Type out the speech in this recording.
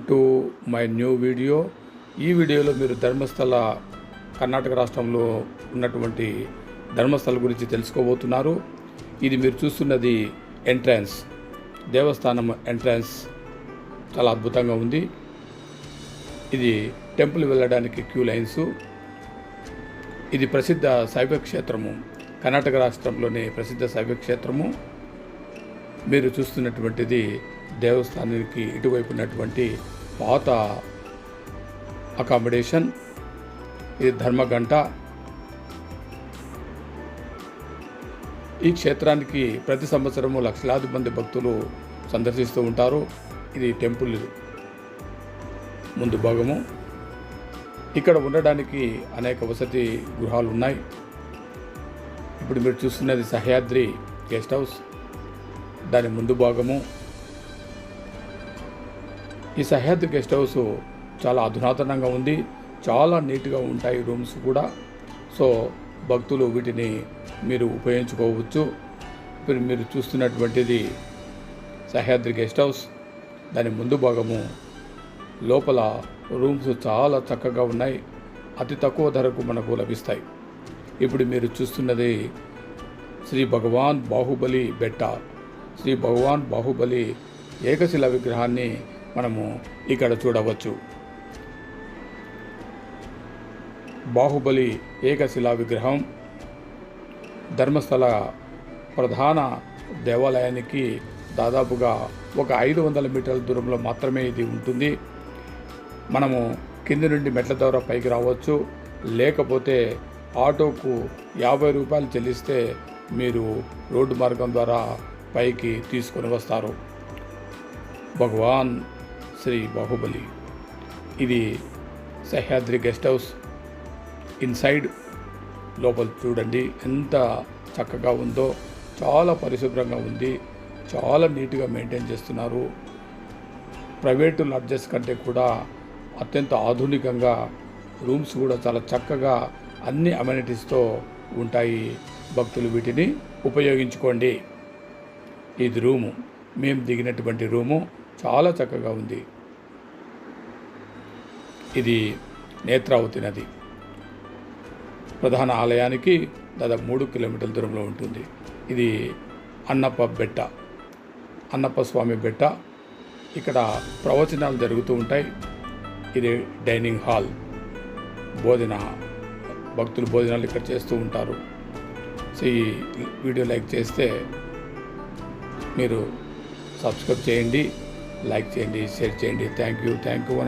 To my new video. ఈ వీడియోలో మీరు ధర్మస్థల కర్ణాటక రాష్ట్రంలో ఉన్నటువంటి ధర్మస్థల గురించి తెలుసుకోబోతున్నారు. ఇది మీరు చూస్తున్నది ఎంట్రన్స్, దేవస్థానం ఎంట్రన్స్. చాలా అద్భుతంగా ఉంది. ఇది టెంపుల్ వెళ్ళడానికి క్యూ లైన్స్. ఇది ప్రసిద్ధ శైవ క్షేత్రము, కర్ణాటక రాష్ట్రంలోని ప్రసిద్ధ శైవ క్షేత్రము. మీరు చూస్తున్నటువంటిది దేవస్థానానికి ఇటువైపు ఉన్నటువంటి పాత అకామిడేషన్. ఇది ధర్మగంట. ఈ క్షేత్రానికి ప్రతి సంవత్సరము లక్షలాది మంది భక్తులు సందర్శిస్తూ ఉంటారు. ఇది టెంపుల్ ముందు భాగము. ఇక్కడ ఉండడానికి అనేక వసతి గృహాలు ఉన్నాయి. ఇప్పుడు మీరు చూస్తున్నది సహ్యాద్రి గెస్ట్ హౌస్, దాని ముందు భాగము. ఈ సహ్యాద్రి గెస్ట్ హౌస్ చాలా అధునాతనంగా ఉంది. చాలా నీట్గా ఉంటాయి రూమ్స్ కూడా. సో భక్తులు వీటిని మీరు ఉపయోగించుకోవచ్చు. ఇప్పుడు మీరు చూస్తున్నటువంటిది సహ్యాద్రి గెస్ట్ హౌస్, దాని ముందు భాగము. లోపల రూమ్స్ చాలా చక్కగా ఉన్నాయి. అతి తక్కువ ధరకు మనకు లభిస్తాయి. ఇప్పుడు మీరు చూస్తున్నది శ్రీ భగవాన్ బాహుబలి బెట్ట. శ్రీ భగవాన్ బాహుబలి ఏకశిలా విగ్రహాన్ని మనము ఇక్కడ చూడవచ్చు. బాహుబలి ఏకశిలా విగ్రహం ధర్మస్థల ప్రధాన దేవాలయానికి దాదాపుగా ఒక 500 మీటర్ల దూరంలో మాత్రమే ఇది ఉంటుంది. మనము కింది నుండి మెట్ల ద్వారా పైకి రావచ్చు. లేకపోతే ఆటోకు 50 రూపాయలు చెల్లిస్తే మీరు రోడ్డు మార్గం ద్వారా పైకి తీసుకొని వస్తారు. భగవాన్ శ్రీ బాహుబలి. ఇది సహ్యాద్రి గెస్ట్ హౌస్. ఇన్సైడ్ లోపల చూడండి ఎంత చక్కగా ఉందో. చాలా పరిశుభ్రంగా ఉంది. చాలా నీట్గా మెయింటైన్ చేస్తున్నారు. ప్రైవేటు లాడ్జెస్ కంటే కూడా అత్యంత ఆధునికంగా రూమ్స్ కూడా చాలా చక్కగా అన్ని అమెనిటీస్తో ఉంటాయి. భక్తులు వీటిని ఉపయోగించుకోండి. ఇది రూము, మేము దిగినటువంటి రూము. చాలా చక్కగా ఉంది. ఇది నేత్రావతి నది. ప్రధాన ఆలయానికి దాదాపు 3 కిలోమీటర్ల దూరంలో ఉంటుంది. ఇది అన్నప్ప బెట్ట, అన్నప్ప స్వామి బెట్ట. ఇక్కడ ప్రవచనాలు జరుగుతూ ఉంటాయి. ఇది డైనింగ్ హాల్, భక్తులు భోజనాలు ఇక్కడ చేస్తూ ఉంటారు. సో ఈ వీడియో లైక్ చేస్తే మీరు సబ్స్క్రైబ్ చేయండి, లైక్ చేయండి, షేర్ చేయండి. Thank you.